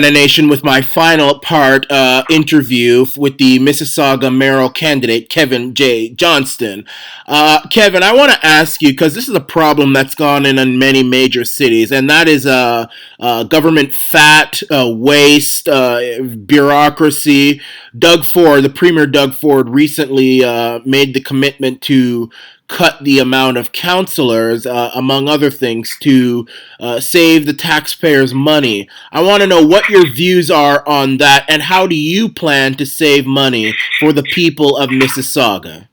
Arana Nation with my final part interview with the Mississauga mayoral candidate, Kevin J. Johnston. Kevin, I want to ask you, because this is a problem that's gone in many major cities, and that is government fat, waste, bureaucracy. The Premier Doug Ford, recently made the commitment to cut the amount of counselors, among other things, to save the taxpayers' money. I want to know what your views are on that, and how do you plan to save money for the people of Mississauga?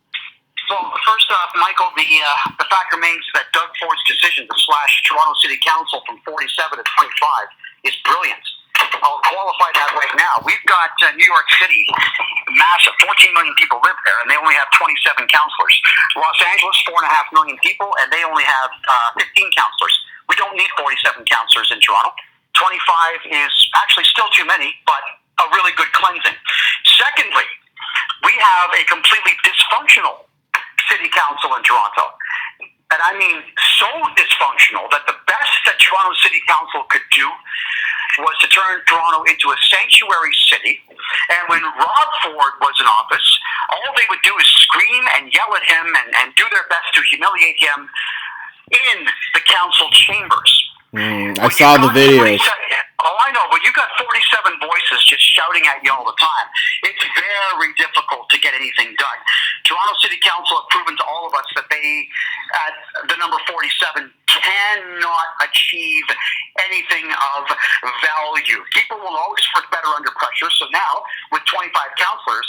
Well, first off, Michael, the fact remains that Doug Ford's decision to slash Toronto City Council from 47 to 25 is brilliant. I'll qualify that right now. We've got New York City, massive, 14 million people live there, and they only have 27 counselors. Los Angeles, 4.5 million people, and they only have 15 counselors. We don't need 47 counselors in Toronto. 25 is actually still too many, but a really good cleansing. Secondly, we have a completely dysfunctional city council in Toronto. And I mean so dysfunctional that the best that Toronto City Council could do was to turn Toronto into a sanctuary city. And when Rob Ford was in office, all they would do is scream and yell at him and do their best to humiliate him in the council chambers. I saw the videos. Oh, I know, but you got 47 voices just shouting at you all the time. It's very difficult to get anything done. Toronto City Council have proven to all of us that they, at the number 47, cannot achieve anything of value. People will always work better under pressure. So now, with 25 counselors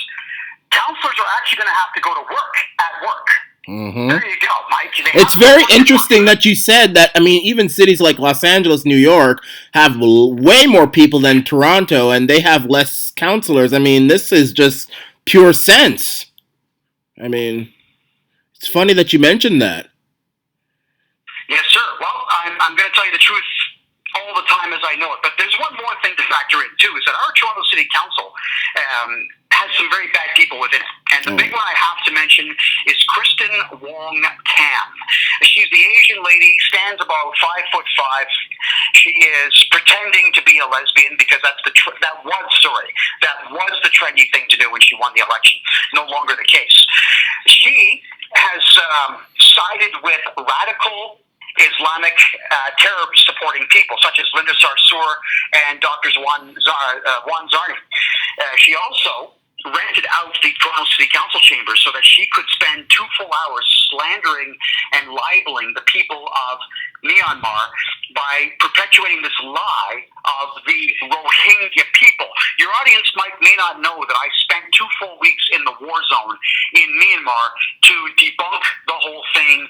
are actually going to have to go to work at work. Mm-hmm. There you go, Mike. It's very interesting that you said that. I mean, even cities like Los Angeles, New York have way more people than Toronto, and they have less counselors. I mean, this is just pure sense. I mean, it's funny that you mentioned that. Yes, sir. Well, I'm going to tell you the truth all the time as I know it. But there's one more thing to factor in, too, is that our Toronto City Council has some very bad people within it. And the big one I have to mention is Kristen Wong Tam. She's the Asian lady, stands about 5'5". She is pretending to be a lesbian because that was the trendy thing to do when she won the election. No longer the case. She has sided with radical Islamic terror-supporting people, such as Linda Sarsour and Dr. Juan Zarni. She also rented out the Toronto City Council chambers so that she could spend 2 full hours slandering and libeling the people of Myanmar by perpetuating this lie of the Rohingya people. Your audience may not know that I spent 2 full weeks in the war zone in Myanmar to debunk the whole thing,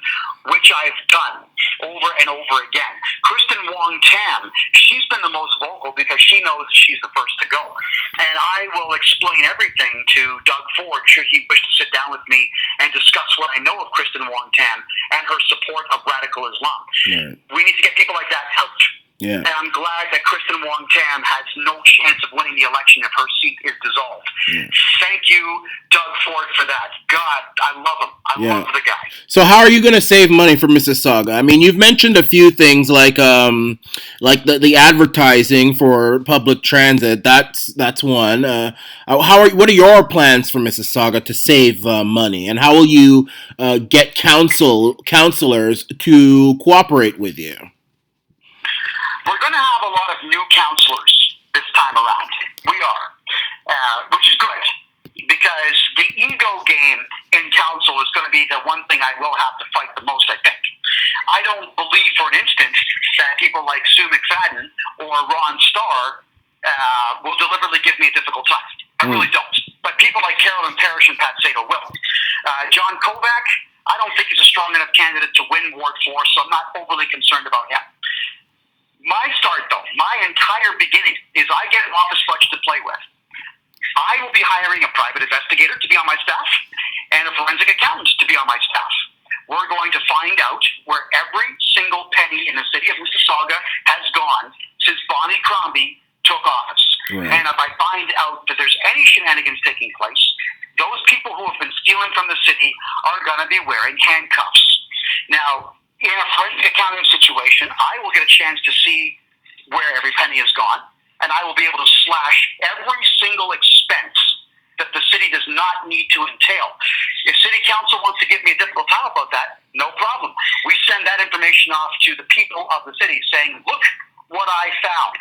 which I've done over and over again. Kristen Wong Tam, she's been the most vocal because she knows she's the first to go. And I will explain everything to Doug Ford should he wish to sit down with me and discuss what I know of Kristen Wong Tam and her support of radical Islam. Yeah. We need to get people like that out. Yeah. And I'm glad that Kristen Wong Tam has no chance of winning the election if her seat is dissolved. Yeah. Thank you, Doug Ford, for that. God, I love him. I love the guy. So how are you going to save money for Mississauga? I mean, you've mentioned a few things like the advertising for public transit. That's one. What are your plans for Mississauga to save money, and how will you get counselors to cooperate with you? We're going to have a lot of new counselors this time around. We are, which is good, because the ego game in council is going to be the one thing I will have to fight the most, I think. I don't believe for an instant that people like Sue McFadden or Ron Starr will deliberately give me a difficult time. I really don't. But people like Carolyn Parrish and Pat Sato will. John Kovac, I don't think he's a strong enough candidate to win Ward 4, so I'm not overly concerned about him. My start, though, my entire beginning, is I get an office budget to play with. I will be hiring a private investigator to be on my staff and a forensic accountant to be on my staff. We're going to find out where every single penny in the city of Mississauga has gone since Bonnie Crombie took office. Right. And if I find out that there's any shenanigans taking place, those people who have been stealing from the city are going to be wearing handcuffs. Now, in a forensic accounting situation, I will get a chance to see where every penny has gone. and I will be able to slash every single expense that the city does not need to entail. If City Council wants to give me a difficult time about that, no problem. We send that information off to the people of the city saying, look what I found.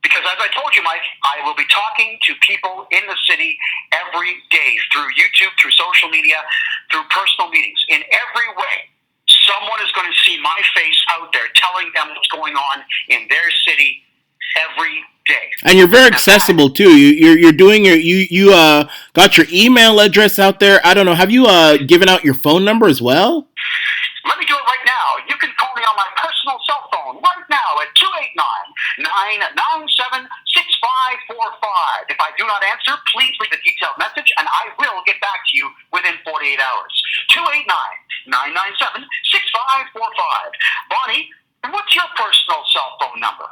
Because as I told you, Mike, I will be talking to people in the city every day through YouTube, through social media, through personal meetings. In every way, someone is going to see my face out there telling them what's going on in their city every day. And you're very accessible too. You're doing you got your email address out there. I don't know. Have you given out your phone number as well? Let me do it right now. You can call me on my personal cell phone right now at 289-997-6545. If I do not answer, please leave a detailed message and I will get back to you within 48 hours. 289-997-6545. Bonnie, what's your personal cell phone number?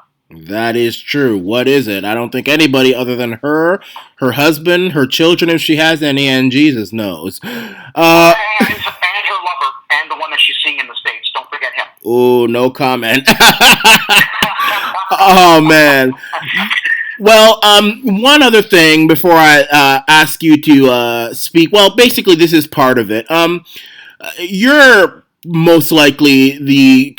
That is true. What is it? I don't think anybody other than her husband, her children, if she has any, and Jesus knows. And her lover, and the one that she's seeing in the States. Don't forget him. Oh, no comment. Oh, man. Well, one other thing before I ask you to speak. Well, basically, this is part of it. You're most likely the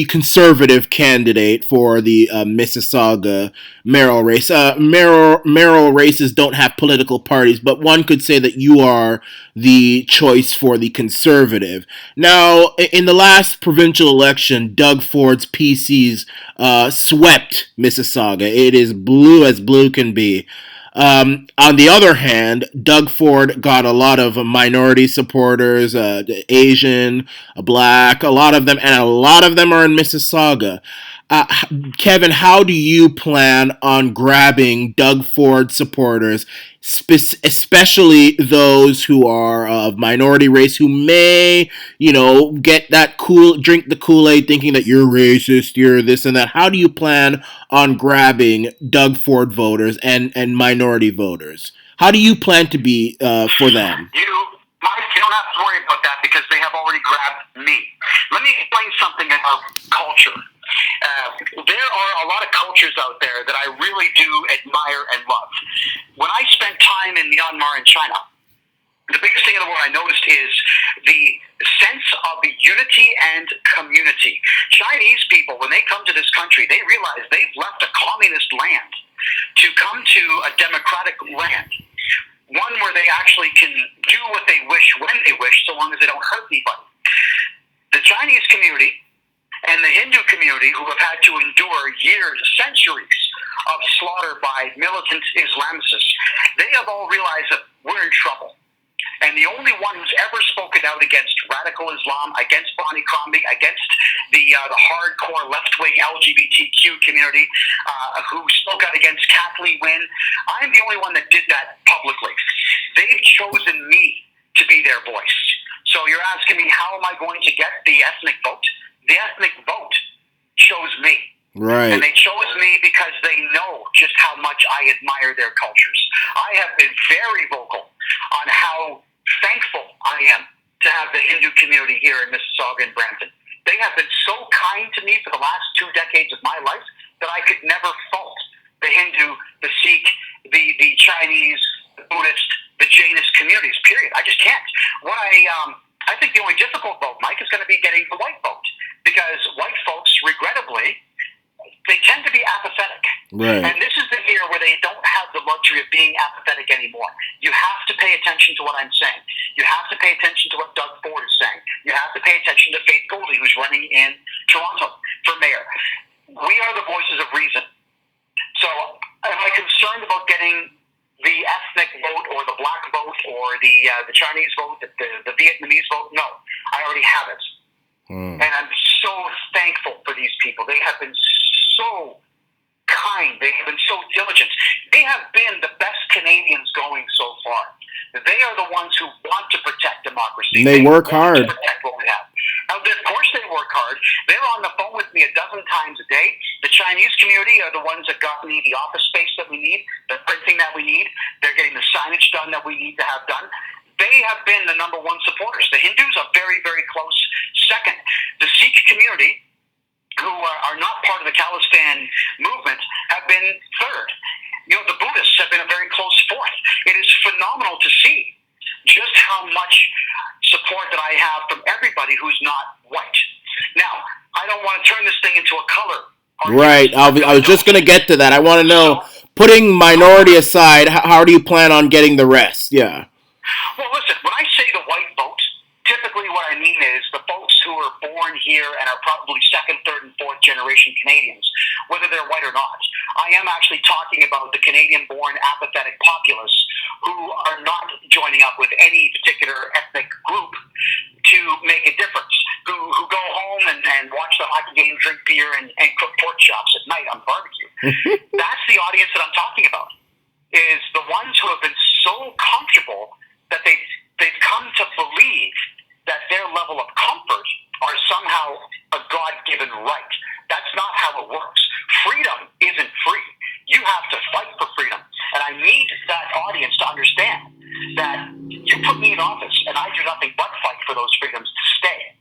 conservative candidate for the Mississauga mayoral race. Mayoral races don't have political parties, but one could say that you are the choice for the conservative. Now, in the last provincial election, Doug Ford's PCs swept Mississauga. It is blue as blue can be. On the other hand, Doug Ford got a lot of minority supporters, Asian, Black, a lot of them, and a lot of them are in Mississauga. Kevin, how do you plan on grabbing Doug Ford supporters, especially those who are of minority race, who may, get that drink the Kool-Aid thinking that you're racist, you're this and that? How do you plan on grabbing Doug Ford voters and minority voters? How do you plan to be for them? Mike, you don't have to worry about that because they have already grabbed me. Let me explain something about culture. There are a lot of cultures out there that I really do admire and love. When I spent time in Myanmar and China, the biggest thing in the world I noticed is the sense of unity and community. Chinese people, when they come to this country, they realize they've left a communist land to come to a democratic land. One where they actually can do what they wish when they wish, so long as they don't hurt anybody. The Chinese community and the Hindu community, who have had to endure years, centuries of slaughter by militant Islamists, they have all realized that we're in trouble. And the only one who's ever spoken out against radical Islam, against Bonnie Crombie, against the hardcore left-wing LGBTQ community, who spoke out against Kathleen Wynne, I'm the only one that did that publicly. They've chosen me to be their voice. So you're asking me, how am I going to get the ethnic vote? The ethnic vote chose me. Right. And they chose me because they know just how much I admire their cultures. I have been very vocal on how thankful I am to have the Hindu community here in Mississauga and Brampton. They have been so kind to me for the last 2 decades of my life that I could never fault the Hindu, the Sikh, the Chinese, the Buddhist, the Jainist communities, period. I just can't. What I think the only difficult vote, Mike, is going to be getting the white vote. Because white folks, regrettably, they tend to be apathetic. Right. And this is the year where they don't have the luxury of being apathetic anymore. You have to pay attention to what I'm saying. You have to pay attention to what Doug Ford is saying. You have to pay attention to Faith Goldie, who's running in Toronto for mayor. We are the voices of reason. So am I concerned about getting the ethnic vote or the black vote or the Chinese vote, the Vietnamese vote? No, I already have it. And I'm so thankful for these people. They have been so kind. They have been so diligent. They have been the best Canadians going so far. They are the ones who want to protect democracy. They work hard. To protect what we have. Now, of course they work hard. They're on the phone with me a dozen times a day. The Chinese community are the ones that got me the office space that we need, the printing that we need. They're getting the signage done that we need to have done. They have been the number one supporters. The Hindus are very, very close second. The Sikh community who are not part of the Khalistan movement have been third. The Buddhists have been a very close fourth. It is phenomenal to see just how much support that I have from everybody who's not white. Now, I don't want to turn this thing into a color. Right. I was just going to get to that. I want to know, putting minority aside, how do you plan on getting the rest? Yeah. Well, listen, when I say the white vote, typically what I mean is the folks who are born here and are probably second, third, and fourth generation Canadians, whether they're white or not. I am actually talking about the Canadian-born apathetic populace who are not joining up with any particular ethnic group to make a difference, who go home and watch the hockey game, drink beer, and cook pork chops at night on barbecue. That's the audience that I'm talking about, is the ones who have been so comfortable that they've come to believe that their level of comfort are somehow a God-given right. That's not how it works. Freedom isn't free. You have to fight for freedom. And I need that audience to understand that you put me in office and I do nothing but fight for those freedoms to stay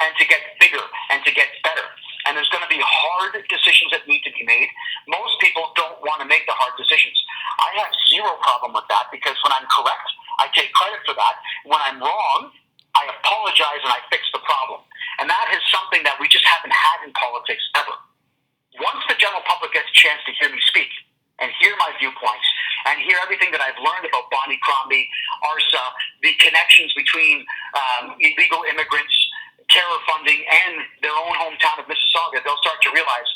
and to get bigger and to get better. And there's going to be hard decisions that need to be made. Most people don't want to make the hard decisions. I have zero problem with that, because when I'm correct, I take credit for that. When I'm wrong, I apologize and I fix the problem. And that is something that we just haven't had in politics ever. Once the general public gets a chance to hear me speak and hear my viewpoints and hear everything that I've learned about Bonnie Crombie, ARSA, the connections between illegal immigrants, terror funding, and their own hometown of Mississauga, they'll start to realize,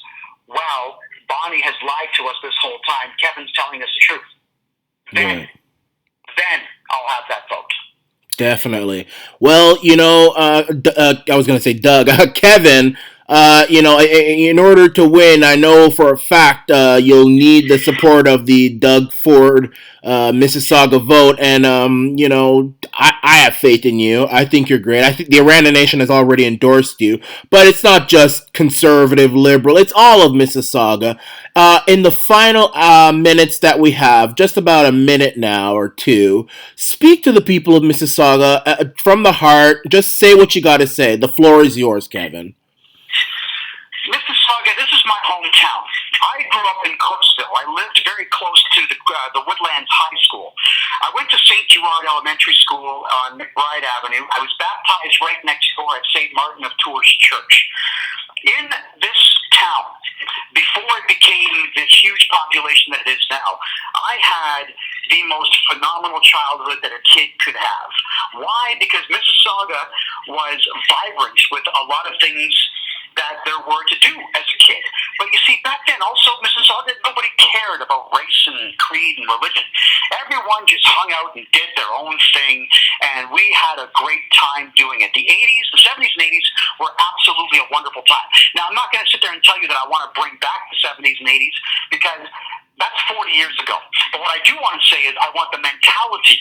wow, Bonnie has lied to us this whole time. Kevin's telling us the truth. Then I'll have that vote. Definitely. Well, I was going to say Doug, Kevin, in order to win, I know for a fact you'll need the support of the Doug Ford Mississauga vote. And, I have faith in you. I think you're great. I think the Arana Nation has already endorsed you. But it's not just conservative, liberal. It's all of Mississauga. In the final minutes that we have, just about a minute now or two, speak to the people of Mississauga from the heart. Just say what you got to say. The floor is yours, Kevin. Mississauga, this is my hometown. I grew up in Cookesville. I lived very close to the Woodlands High School. I went to St. Gerard Elementary School on McBride Avenue. I was baptized right next door at St. Martin of Tours Church. In this town, before it became the huge population that it is now, I had the most phenomenal childhood that a kid could have. Why? Because Mississauga was vibrant with a lot of things that there were to do as a kid. But you see, back then also, Mississauga, nobody cared about race and creed and religion. Everyone just hung out and did their own thing, and we had a great time doing it. The 70s and 80s were absolutely a wonderful time. Now, I'm not going to sit there and tell you that I want to bring back the 70s and 80s, because that's 40 years ago. But what I do want to say is I want the mentality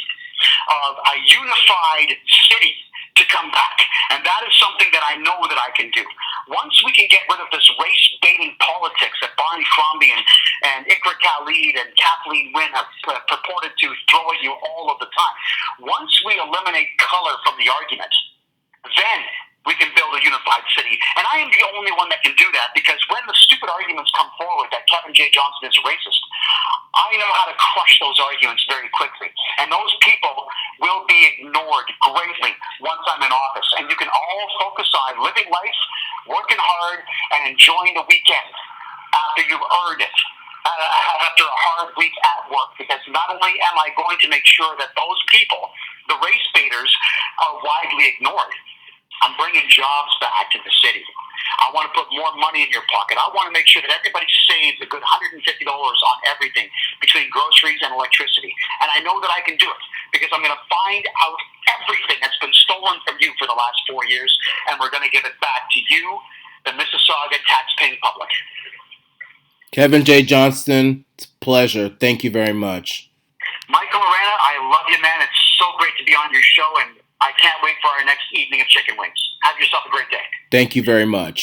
of a unified city to come back. And that is something that I know that I can do. Once we can get rid of this race-baiting politics that Bonnie Crombie and Ikra Khalid and Kathleen Wynne have purported to throw at you all of the time, once we eliminate color from the argument, then we can build a unified city. And I am the only one that can do that, because when the stupid arguments come forward that Kevin J. Johnston is racist, I know how to crush those arguments very quickly. And those people will be ignored greatly once I'm in office. And you can all focus on living life, working hard, and enjoying the weekend after you've earned it. After a hard week at work, because not only am I going to make sure that those people, the race baiters, are widely ignored, I'm bringing jobs back to the city. I want to put more money in your pocket. I want to make sure that everybody saves a good $150 on everything between groceries and electricity. And I know that I can do it, because I'm going to find out everything that's been stolen from you for the last 4 years, and we're going to give it back to you, the Mississauga taxpaying public. Kevin J. Johnston, it's a pleasure. Thank you very much. Michael Arana, I love you, man. It's so great to be on your show, and I can't wait for our next evening of chicken wings. Have yourself a great day. Thank you very much.